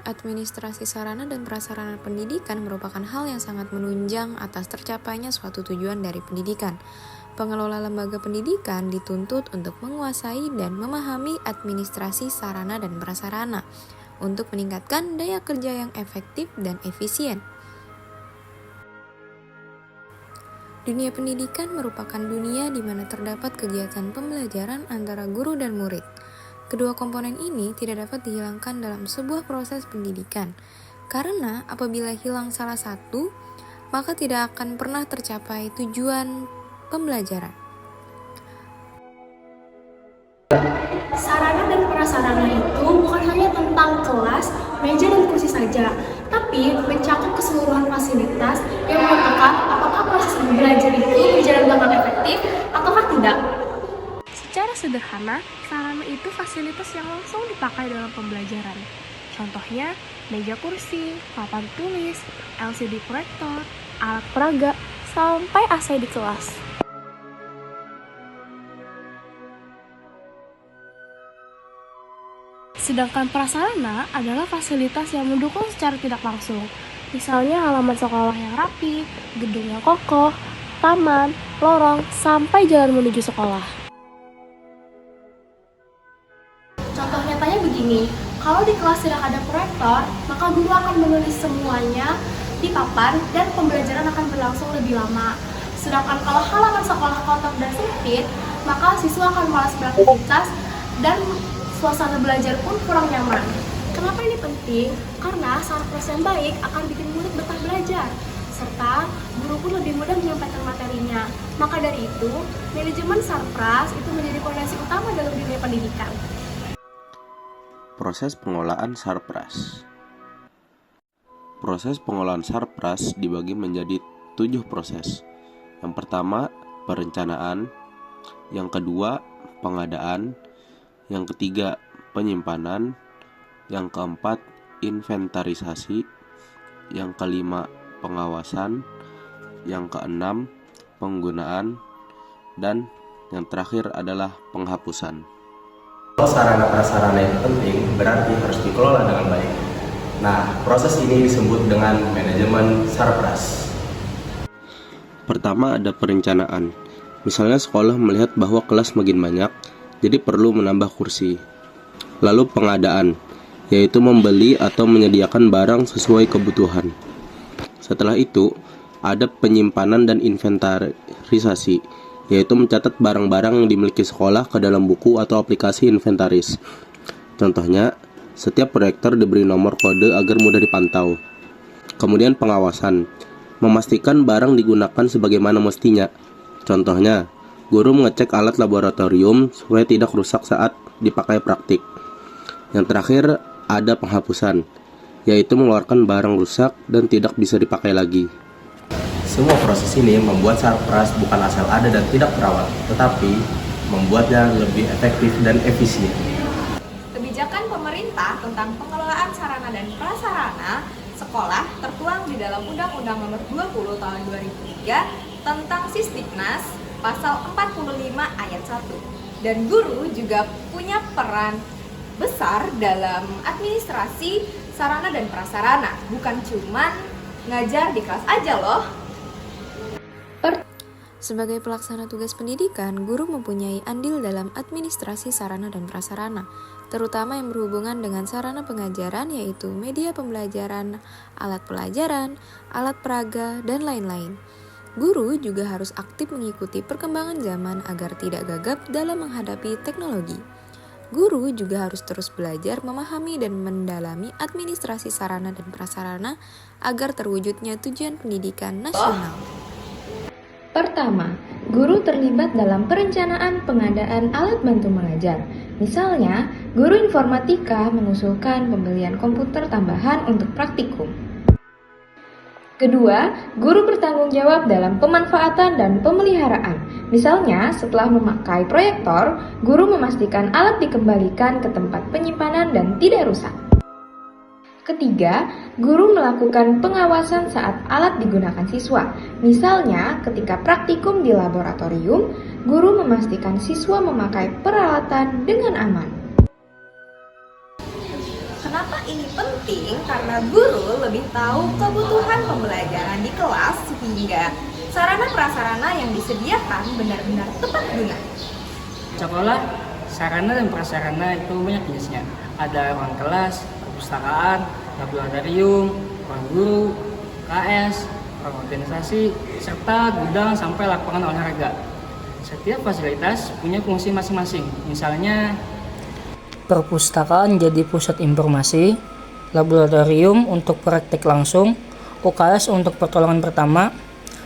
Administrasi sarana dan prasarana pendidikan merupakan hal yang sangat menunjang atas tercapainya suatu tujuan dari pendidikan. Pengelola lembaga pendidikan dituntut untuk menguasai dan memahami administrasi sarana dan prasarana untuk meningkatkan daya kerja yang efektif dan efisien. Dunia pendidikan merupakan dunia di mana terdapat kegiatan pembelajaran antara guru dan murid. Kedua komponen ini tidak dapat dihilangkan dalam sebuah proses pendidikan, karena apabila hilang salah satu, maka tidak akan pernah tercapai tujuan pembelajaran. Sarana dan prasarana itu bukan hanya tentang kelas, meja, dan kursi saja, tapi mencakup keseluruhan fasilitas yang menentukan apakah proses belajar itu berjalan dengan efektif ataukah tidak. Secara sederhana, sarana itu fasilitas yang langsung dipakai dalam pembelajaran. Contohnya, meja kursi, papan tulis, LCD proyektor, alat peraga, sampai AC di kelas. Sedangkan prasarana adalah fasilitas yang mendukung secara tidak langsung. Misalnya halaman sekolah yang rapi, gedung yang kokoh, taman, lorong, sampai jalan menuju sekolah. Contoh nyatanya begini, kalau di kelas tidak ada proyektor, maka guru akan menulis semuanya di papan dan pembelajaran akan berlangsung lebih lama. Sedangkan kalau halaman sekolah kotor dan sempit, maka siswa akan malas beraktivitas dan suasana belajar pun kurang nyaman. Kenapa ini penting? Karena sarpras yang baik akan bikin murid betah belajar, serta guru pun lebih mudah menyampaikan materinya. Maka dari itu, manajemen sarpras itu menjadi fondasi utama dalam dunia pendidikan. Proses pengolahan sarpras. Proses pengolahan sarpras dibagi menjadi 7 proses. Yang pertama, perencanaan. Yang kedua, pengadaan. Yang ketiga, penyimpanan. Yang keempat, inventarisasi. Yang kelima, pengawasan. Yang keenam, penggunaan. Dan yang terakhir adalah penghapusan. Kalau sarana prasarana itu penting, berarti harus dikelola dengan baik. Nah, proses ini disebut dengan manajemen sarpras. Pertama ada perencanaan. Misalnya sekolah melihat bahwa kelas makin banyak, jadi perlu menambah kursi. Lalu pengadaan, yaitu membeli atau menyediakan barang sesuai kebutuhan. Setelah itu, ada penyimpanan dan inventarisasi, yaitu mencatat barang-barang yang dimiliki sekolah ke dalam buku atau aplikasi inventaris. Contohnya, setiap proyektor diberi nomor kode agar mudah dipantau. Kemudian pengawasan, memastikan barang digunakan sebagaimana mestinya. Contohnya, guru mengecek alat laboratorium supaya tidak rusak saat dipakai praktik. Yang terakhir, ada penghapusan, yaitu mengeluarkan barang rusak dan tidak bisa dipakai lagi. Semua proses ini membuat sarpras bukan asal ada dan tidak terawat, tetapi membuatnya lebih efektif dan efisien. Kebijakan pemerintah tentang pengelolaan sarana dan prasarana sekolah tertuang di dalam Undang-Undang Nomor 20 Tahun 2003 tentang Sisdiknas Pasal 45 Ayat 1. Dan guru juga punya peran besar dalam administrasi sarana dan prasarana, bukan cuman ngajar di kelas aja loh. Sebagai pelaksana tugas pendidikan, guru mempunyai andil dalam administrasi sarana dan prasarana, terutama yang berhubungan dengan sarana pengajaran yaitu media pembelajaran, alat pelajaran, alat peraga, dan lain-lain. Guru juga harus aktif mengikuti perkembangan zaman agar tidak gagap dalam menghadapi teknologi. Guru juga harus terus belajar memahami dan mendalami administrasi sarana dan prasarana agar terwujudnya tujuan pendidikan nasional. Pertama, guru terlibat dalam perencanaan pengadaan alat bantu mengajar. Misalnya, guru informatika mengusulkan pembelian komputer tambahan untuk praktikum. Kedua, guru bertanggung jawab dalam pemanfaatan dan pemeliharaan. Misalnya, setelah memakai proyektor, guru memastikan alat dikembalikan ke tempat penyimpanan dan tidak rusak. Ketiga, guru melakukan pengawasan saat alat digunakan siswa. Misalnya, ketika praktikum di laboratorium, guru memastikan siswa memakai peralatan dengan aman. Kenapa ini penting? Karena guru lebih tahu kebutuhan pembelajaran di kelas sehingga sarana prasarana yang disediakan benar-benar tepat guna. Sekolah, sarana dan prasarana itu banyak jenisnya. Ada ruang kelas, perpustakaan, laboratorium, ruang guru, KS, ruang organisasi, serta gudang sampai lapangan olahraga. Setiap fasilitas punya fungsi masing-masing. Misalnya, perpustakaan jadi pusat informasi, laboratorium untuk praktek langsung, UKS untuk pertolongan pertama,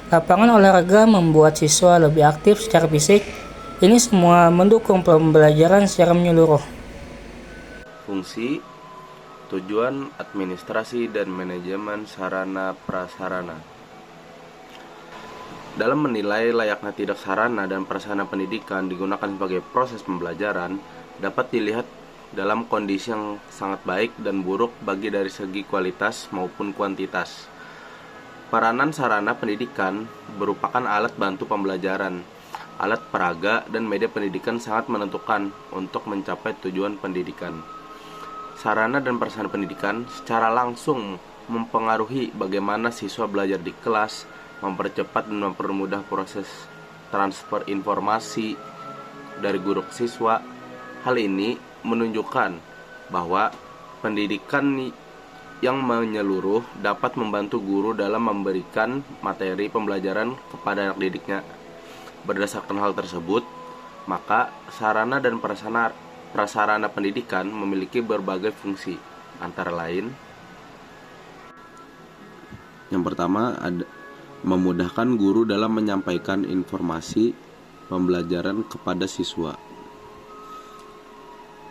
lapangan olahraga membuat siswa lebih aktif secara fisik. Ini semua mendukung pembelajaran secara menyeluruh. Fungsi, tujuan, administrasi, dan manajemen sarana prasarana. Dalam menilai layaknya tidak sarana dan prasarana pendidikan digunakan sebagai proses pembelajaran, dapat dilihat dalam kondisi yang sangat baik dan buruk bagi dari segi kualitas maupun kuantitas. Peranan sarana pendidikan merupakan alat bantu pembelajaran, alat peraga, dan media pendidikan sangat menentukan untuk mencapai tujuan pendidikan. Sarana dan prasarana pendidikan secara langsung mempengaruhi bagaimana siswa belajar di kelas, mempercepat dan mempermudah proses transfer informasi dari guru ke siswa. Hal ini menunjukkan bahwa pendidikan yang menyeluruh dapat membantu guru dalam memberikan materi pembelajaran kepada anak didiknya. Berdasarkan hal tersebut, maka sarana dan prasarana pendidikan memiliki berbagai fungsi, antara lain yang pertama ada memudahkan guru dalam menyampaikan informasi pembelajaran kepada siswa.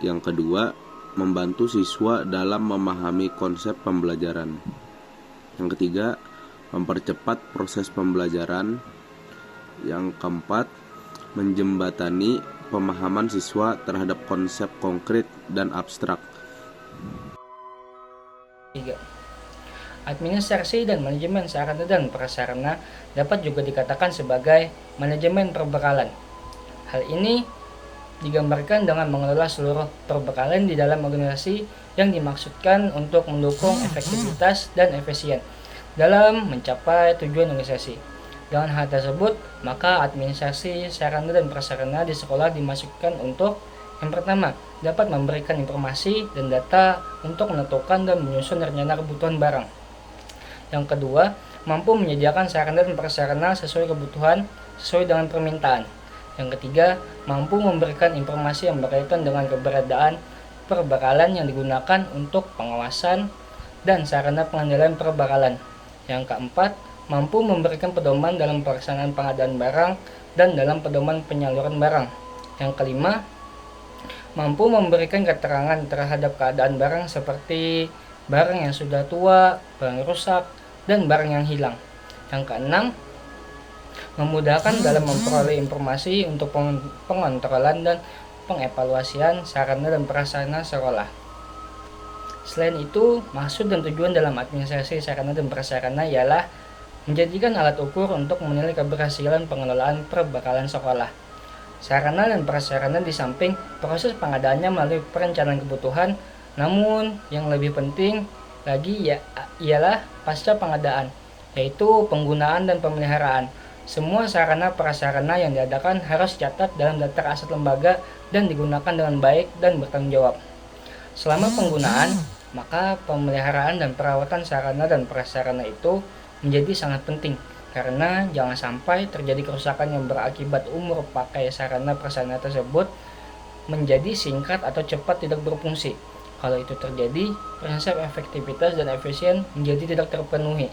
Yang kedua, membantu siswa dalam memahami konsep pembelajaran. Yang ketiga, mempercepat proses pembelajaran. Yang keempat, menjembatani pemahaman siswa terhadap konsep konkret dan abstrak. 3. Administrasi dan manajemen sarana dan prasarana dapat juga dikatakan sebagai manajemen perbekalan. Hal ini digambarkan dengan mengelola seluruh perbekalan di dalam organisasi yang dimaksudkan untuk mendukung efektivitas dan efisien dalam mencapai tujuan organisasi. Dengan hal tersebut, maka administrasi sarana dan prasarana di sekolah dimaksudkan untuk yang pertama, dapat memberikan informasi dan data untuk menentukan dan menyusun rencana kebutuhan barang. Yang kedua, mampu menyediakan sarana dan prasarana sesuai kebutuhan sesuai dengan permintaan. Yang ketiga, mampu memberikan informasi yang berkaitan dengan keberadaan perbekalan yang digunakan untuk pengawasan dan sarana pengendalian perbekalan. Yang keempat, mampu memberikan pedoman dalam pelaksanaan pengadaan barang dan dalam pedoman penyaluran barang. Yang kelima, mampu memberikan keterangan terhadap keadaan barang seperti barang yang sudah tua, barang rusak, dan barang yang hilang. Yang keenam, memudahkan dalam memperoleh informasi untuk pengontrolan dan pengevaluasian sarana dan prasarana sekolah. Selain itu, maksud dan tujuan dalam administrasi sarana dan prasarana ialah menjadikan alat ukur untuk menilai keberhasilan pengelolaan perbekalan sekolah. Sarana dan prasarana di samping proses pengadaannya melalui perencanaan kebutuhan, namun yang lebih penting lagi ialah pasca pengadaan, yaitu penggunaan dan pemeliharaan. Semua sarana prasarana yang diadakan harus dicatat dalam daftar aset lembaga dan digunakan dengan baik dan bertanggung jawab. Selama penggunaan, maka pemeliharaan dan perawatan sarana dan prasarana itu menjadi sangat penting, karena jangan sampai terjadi kerusakan yang berakibat umur pakai sarana prasarana tersebut menjadi singkat atau cepat tidak berfungsi. Kalau itu terjadi, prinsip efektivitas dan efisien menjadi tidak terpenuhi.